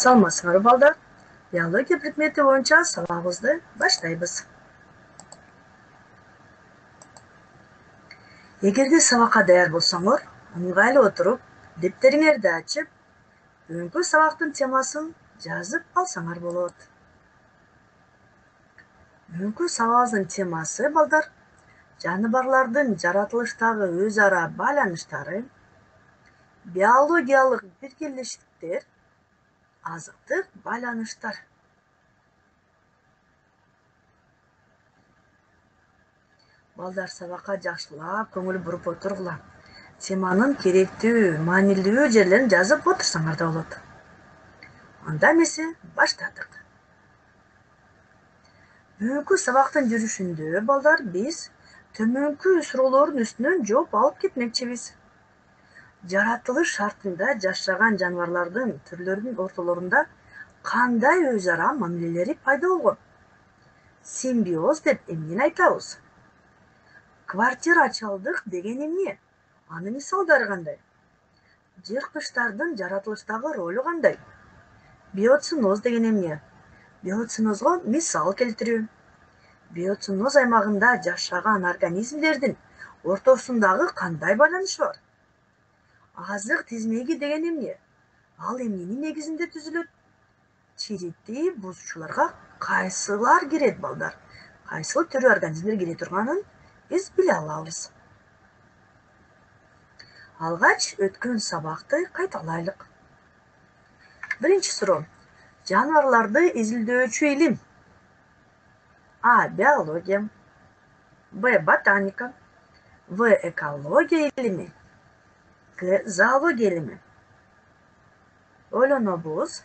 Саламатсызбы балдар? Биология предмети боюнча сабагыбызды баштайбыз. Эгерде сабакка даяр болсоңор, ыңгайлуу отуруп, дептериңерди ачып, бүгүнкү сабактын темасын жазып алсаңар болот. Бүгүнкү сабагыбыздын темасы балдар жаныбарлардын жаратылыштагы өз ара байланыштары, биологиялык биргелештиктер, азыктык байланыштар. Балдар сабакка жакшылап көңүл буруп отургула. Теманын керектүү, маанилүү жерлерин жазып отурсаңар да болот. Анда эмесе баштадык. Бүгүнкү сабактын жүрүшүндө балдар биз төмөнкү суроолордун үстүнөн жооп алып кетмекчибиз. Жаратылыш шартында жашаган жаныбарлардын түрлөрүнүн ортолорунда кандай өз ара мамилелери пайда болгон? Симбиоз деп эмнени айтабыз? Квартирачалдык деген эмне? Анын мисалдары кандай? Жырткычтардын жаратылыштагы ролу кандай? Биоциноз деген эмне? Биоцинозго мисал келтирүү. Биоциноз аймагында жашаган организмдердин ортосундагы кандай байланыш бар? Азык тизмеги деген эмне? Ал эмненин негизинде түзүлөт? Чирикти бузуучуларга кайсылар кирет балдар? Кайсыл түрү организмдер кире турганын биз биле алабыз. Алгач өткөн сабакты кайталайлык. Биринчи суроо. Жаныбарларды изилдөөчү илим. А. Биология. Б. Ботаника. В. Экология илими. Г. Зоология илими. Ойлонобуз.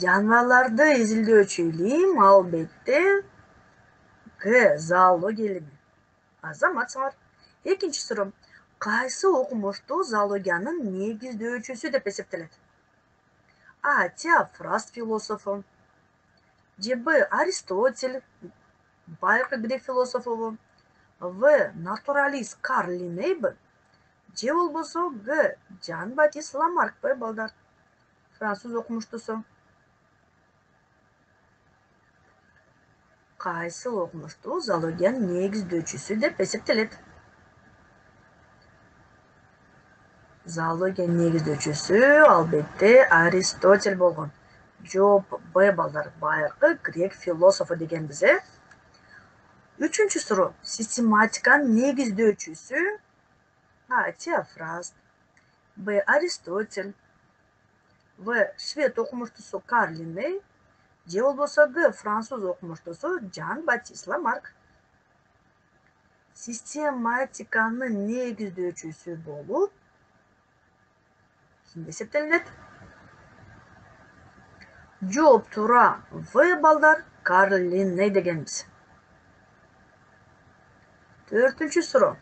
Жаныбарларды изилдөөчү илим албетте Г. Зоология илими. Азаматсыңар. Экинчи суроо. Кайсы окумушту зоологиянын негиздөөчүсү деп эсептелет? А. Теофраст философу. Б. Аристотель, байыркы грек философу. В. Натуралист Карл Линней. Же болбосо Г. Жан Батист Ламарк балдар, француз окумуштусу. Кайсыл окумушту зоологиянын негиздөөчүсү деп эсептелет? Зоологиянын негиздөөчүсү албетте Аристотель болгон. Жооп Б балдар, байыркы грек философу дегенбиз. Үчүнчү суроо. Систематиканын негиздөөчүсү А. Теофраст, Б. Аристотель, В. Швед окумуштусу Карл Линней, же болбосо Г. Француз окумуштусу Жан Батист Ламарк. Систематиканын негиздөөчүсү болуп ким эсептелет? Жооп туура В балдар, Карл Линней дегенбиз. Төртүнчү суроо.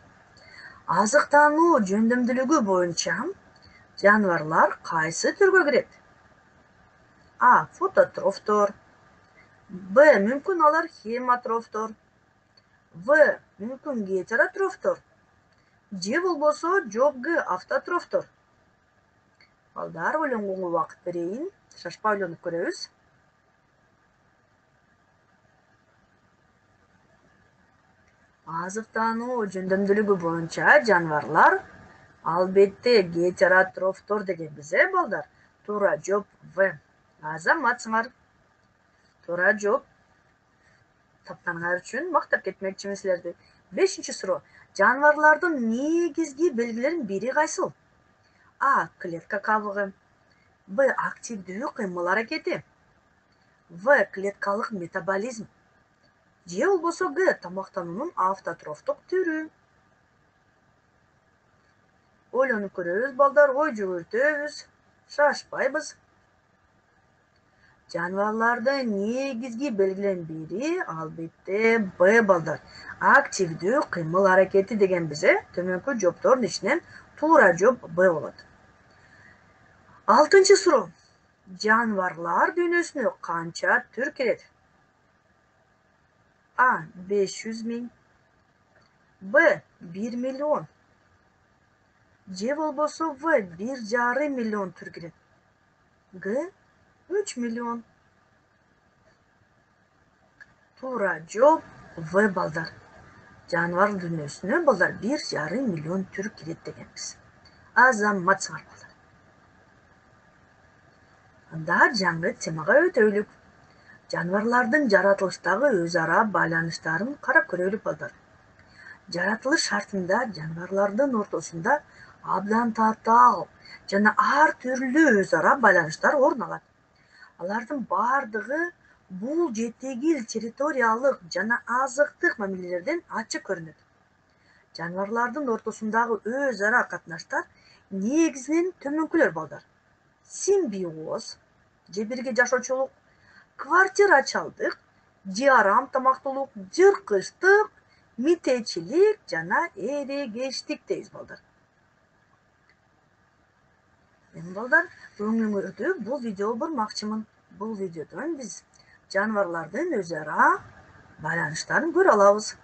Азыктануу жөндөмдүүлүгү боюнча жаныбарлар кайсы түргө кирет? А. Фототрофтор. Б. Мүмкүн алар хематрофтор. В. Мүмкүн гетеротрофтор. Же болбосо жооп Г. Автотрофтор. Балдар, ойлонгонго убакыт берейин. Шашпай ойлонуп көрөбүз. Азыктануу жөндөмдүүлүгү боюнча жаныбарлар албетте гетеротрофтор дегенбиз, балдар. Туура жооп В. Азаматсыңар. Туура жооп. Тапканыңар үчүн мактап кетмекчимин силерди. Бешинчи суроо. Жаныбарлардын негизги белгилеринин бири кайсыл? А. Клетка кабыгы. Б. Активдүү кыймыл аракети. В. Клеткалык метаболизм. Же болбосо Г. Тамактануунун автотрофтук түрү. Ойлонуп көрөбүз балдар, ой жүгүртөбүз, шашпайбыз. Жаныбарлардын негизги белгилеринин бири албетте Б балдар. Активдүү кыймыл аракети дегенбиз. Төмөнкү жооптордун ичинен туура жооп Б болот. Алтынчы суроо. Жаныбарлар дүйнөсүнө канча түр кирет? А. 500 000. Б. 1 миллион. же болбосо В 1,5 миллион түр кирет. Г 3 миллион. Туура жооп В балдар. Жаныбар дүйнөсүнө балдар 1,5 миллион түр кирет дегенбиз. Азаматсыңар балдар. Анда жаңы темага өтөлүк. Жаныбарлардын жаратылыштагы өз ара байланыштарын карап көрөлүк балдар. Жаратылыш шартында жаныбарлардын ортосунда абдан татаал жана ар түрлүү өз ара байланыштар орун алат. Алардын бардыгы бул жетегил территориялык жана азыктык мамилелерден ачык көрүнөт. Жаныбарлардын ортосундагы өз ара катнаштар негизинен төмөнкүлөр балдар. Симбиоз же бирге жашоочулук, квартирачылдык же арам тамактуулук, жыркычтык, митечилик жана эрегештик дейбиз балдар. Мен балдар өңүңөрдө бул видео бурмакчымын. Бул видеодон биз жаныбарлардын өз ара байланыштарын көрө алабыз.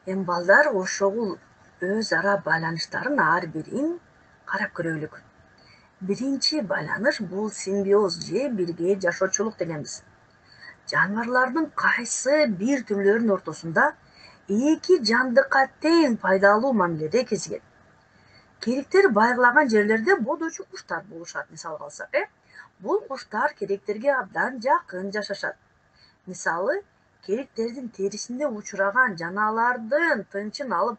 Эми балдар ошол өз ара байланыштарын ар бирин карап көрөлүк. Биринчи байланыш бул симбиоз же бирге жашоочулук дегенбиз. Жаныбарлардын кайсы бир түрлөрүнүн ортосунда эки жандыкка тең пайдалуу мамиледе кезигет. Кериктер байырлаган жерлерде бодочу куштар болушат, мисалга алсак, бул куштар керектерге абдан жакын жашашат. Мисалы, керектердин терисинде учураган жана алардын тынчын алып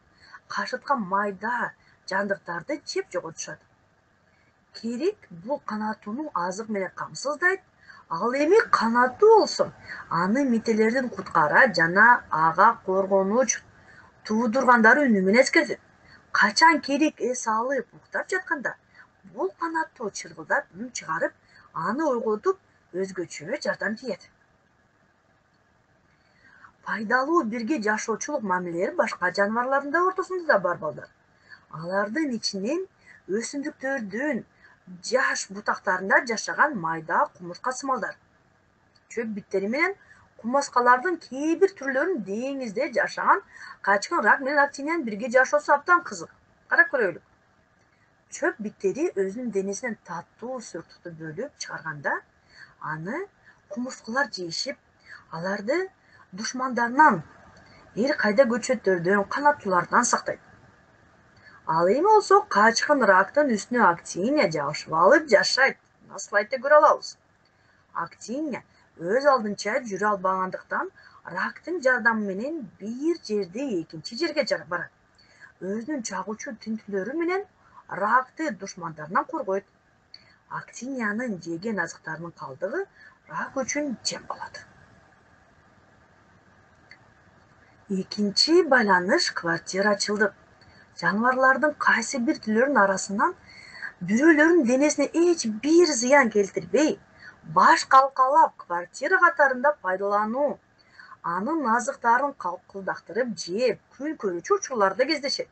кашыткан майда жандыктарды жеп жоготушат. Керек бул канаттууну азык менен камсыздайт, ал эми канаттуу болсо аны мителердин куткара жана ага коргонуч туудургандары үнү менен эскертет. Качан керек эс алып уктап жатканда бул канаттуу чыргылдап үн чыгарып, аны ойготуп өзгөчө жардам тийет. Пайдалуу бирге жашоочулук мамилелери башка жаныбарлардын да ортосунда да бар балдар. Алардын ичинен өсүмдүктөрдүн жаш бутактарында жашаган майда кумурска сымалдар, чөп биттери менен кумурскалардын кээ бир түрлөрүн деңизде жашаган качкын рак менен актинянын бирге жашоосу абдан кызык. Карап көрөлүк. Чөп биттери өзүнүн денесинен таттуу суюктукту бөлүп чыгарганда, аны кумурскалар жейишип, аларды душмандарынан, эр кайда көчөттөрдөн, канаттуулардан сактайт. Ал эми болсо качкын рактын үстүнө актиния жабышып алып жашайт. Мына слайдта көрө алабыз. Актиния өз алдынча жүрө албагандыктан рактын жардамы менен бир жерде экинчи жерге барат. Өзүнүн чагуучу тинтүүлөрү менен ракты душмандарынан коргойт. Актиниянын жеген азыктарынын калдыгы рак үчүн жем болот. Экинчи байланыш квартирачылдык. Жаныбарлардын кайсы бир түрлөрүнүн арасынан бирөөлөрүнүн денесине эч бир зыян келтирбей, баш калкалап квартира катарында пайдалануу, анын азыктарын калкылдактырып жеп, күн көрүүчү учурларда кездешет.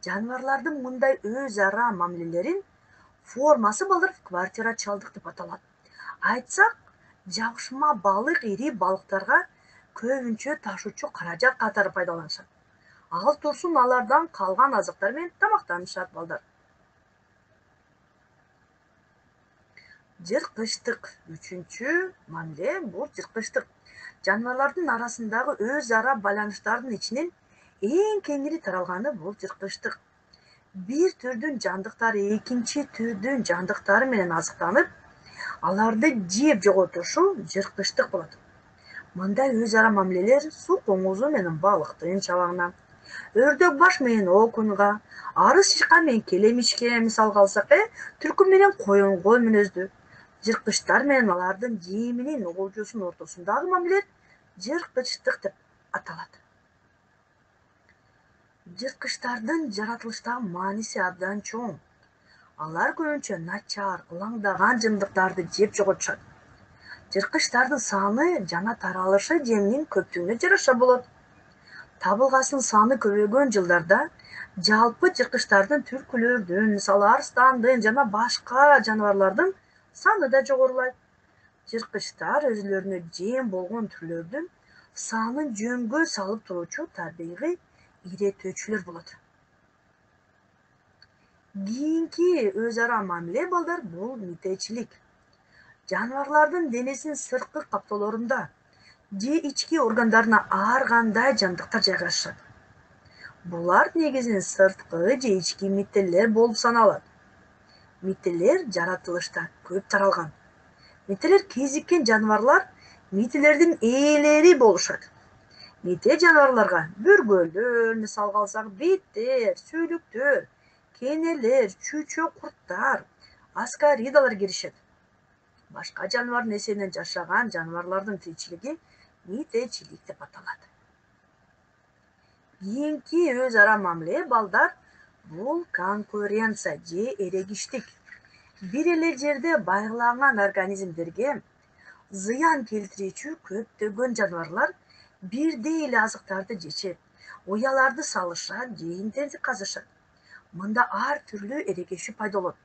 Жаныбарлардын мындай өз ара мамилелерин формасы балдар квартирачылдык деп аталат. Айтсак, жабышма балык ири балыктарга көбүнчө ташуучу каражат катары пайдаланышат. Ал турсун алардан калган азыктар менен тамактанышат балдар. Жыркычтык. Үчүнчү мамиле бул жыркычтык. Жаныбарлардын арасындагы өз ара байланыштардын ичинен эң кеңири таралганы бул жыркычтык. Бир түрдүн жандыктары экинчи түрдүн жандыктары менен азыктанып, аларды жеп жоготушу жыркычтык болот. Мындай өз ара мамилелер суу коңузу менен балыктын чабагына, Өрдөк баш менен окунга, арыз чычкан менен келемишке мисалга алсак, түлкү менен коюнго мүнөздүү. Жырткычтар менен алардын жеминин оолчусунун ортосундагы мамиле жырткычтык деп аталат. Жырткычтардын жаратылыштагы мааниси абдан чоң. Алар көбүнчө начар, ылаңдаган жымдыктарды жеп жоготушат. Жырткычтардын саны жана таралышы жемнин көптүгүнө жараша болот. Табылгасынын саны көбөйгөн жылдарда жалпы жырткычтардын түлкүлөрдүн, мисалы арстандын жана башка жаныбарлардын саны да жогорулайт. Жырткычтар өзүлөрүнө жем болгон түрлөрдүн санын жөнгө салып туруучу табигый иреттөөчүлөр болот. Кийинки өз ара мамиле балдар бул митечилик. Жаныбарлардын денесинин сырткы каптоолорунда же ички органдарына ар кандай жандыктар жайгашышат. Булар негизинен сырткы же ички мителер болуп саналат. Мителер жаратылышта көп таралган. Мителер кезиккен жаныбарлар мителердин ээлери болушат. Мите жаныбарларга бүргөлдөр, мисалга алсак биттер, сүүлүктөр, кенелер, чүчө курттар, аскаридалар киришет. Башка жаныбардын эсебинен жашаган жаныбарлардын тиричилиги митечилик деп аталат. Кийинки өз ара мамиле балдар бул конкуренция же эрегиштик. Бир эле жерде байгылаган организмдерге зыян келтирүүчү көптөгөн жаныбарлар бирдей эле азыктарды жешет, уяларды салышат, жээнтерди казышат. Мында ар түрлүү эрегешүү пайда болот.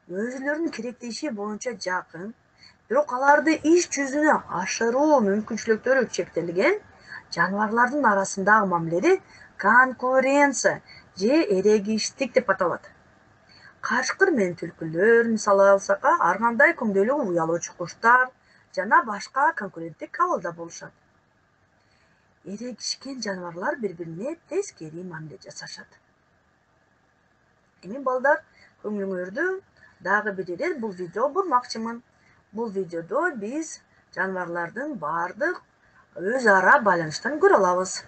Өзүлөрүнүн керектеши боюнча жакын, бирок аларды иш жүзүнө ашыруу мүмкүнчүлүктөрү чектелген жаныбарлардын арасындагы мамилени конкуренция же эрегиштик деп аталат. Качкыр менен түлкүлөр, мисалы алсак, ар кандай көңдөйлүү уялуучу куштар жана башка конкуренттик абалда болушат. Эрегишкен жаныбарлар бири-бирине тескери мамиле жасашат. Эми балдар, көңүлүңөрдү дагы бир ирет бул видео бурмакчымын. Бул видеодо биз жаныбарлардын баардык өз ара байланыштарын көрө алабыз.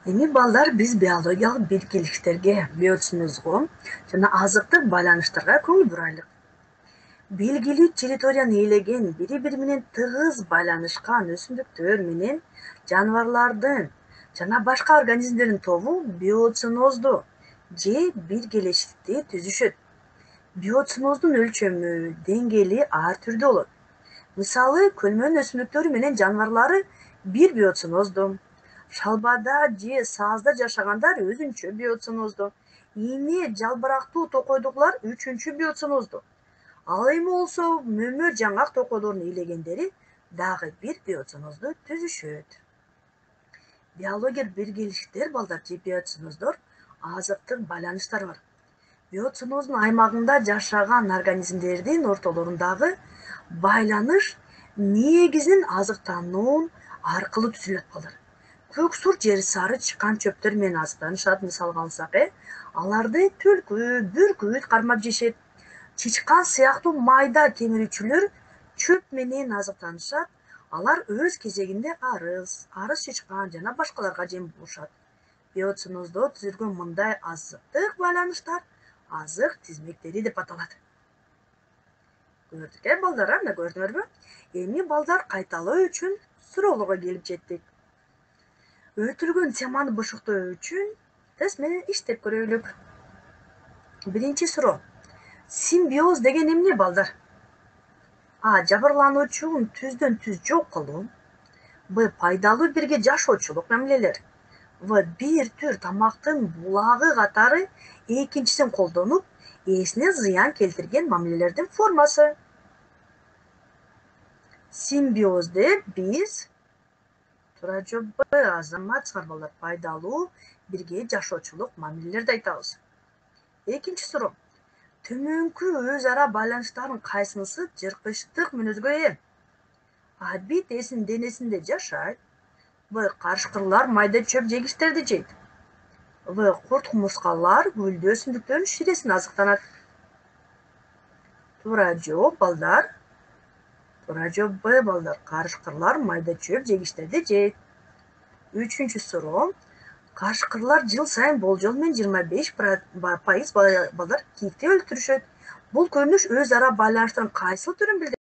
Эми балдар биз биологиялык биргеликтерге, биотсүнүзгө жана азыктык байланыштарга көңүл бурайлык. Белгилүү территорияны ээлеген, бири-бири менен тыгыз байланышкан өсүмдүктөр менен жаныбарлардын жана башка организмдердин тобу биоценозду же биргелештикти түзүшөт. Биоценоздун өлчөмү, деңгээли ар түрдүү болот. Мисалы, көлмөнүн өсүмдүктөрү менен жаныбарлары бир биоценозду, шалбада же саазда жашагандар өзүнчө биоценозду, ийне жалбырактуу токойдуклар үчүнчү биоценозду. Ал эми болсо мөмө жаңгак токойлордун ээлегендери дагы бир биоценозду түзүшөт. Биологиялык биргелиштер балдар же биоценоздор азыктык байланыштар бар. Биоценоздун аймагында жашаган организмдердин ортолорундагы байланыш негизинен азыктануун аркылуу түзүлөт балдар. Көк сур же сары чыккан чөптөр менен азыктанышат, мисалга алсак, аларды түлкү, бүркүт кармап жешет. Чычкан сыяктуу майда кемирүүчүлөр чөп менен азыктанышат. Алар өз кезегинде арыз чычкан жана башкаларга жем болушат. Биоценоздо түзүлгөн мындай азыктык байланыштар азык тизмектери деп аталат. Көрдүк балдар, мына көрдүңөрбү? Эми балдар кайталоо үчүн суроолорго келип жеттик. Өтүлгөн теманы бошоктоо үчүн тест менен иштеп көрөлүк. Биринчи суроо. Симбиоз деген эмне балдар? А. Жабырлануучунун түздөн түз жок кылуу. Б. Пайдалуу бирге жашоочулук мамилелер. В. Бир түр тамактын булагы катары экинчисин колдонуп, ээсине зыян келтирген мамилелердин формасы. Симбиозде биз туура жооп Б. Азаматсыңар балдар, пайдалуу бирге жашоочулук мамилелерди айтабыз. Экинчи суроо. Төмөнкү өз ара байланыштардын кайсынысы жырткычтык мүнөзгө ээ? А. Бит ээсинин денесинде жашайт. Б. Карышкырлар майда чөп жегичтерди жейт. В. Курт кумурскалар гүлдүү өсүмдүктөрдүн ширесин азыктанат. Туура жооп балдар. Туура жооп Б балдар. Карышкырлар майда чөп жегичтерди жейт. Үчүнчү суроо. Карышкырлар жыл сайын болжол менен 25% балдар кийикти өлтүрүшөт. Бул көрүнүш өз ара байланыштын кайсыл түрүн билдирет?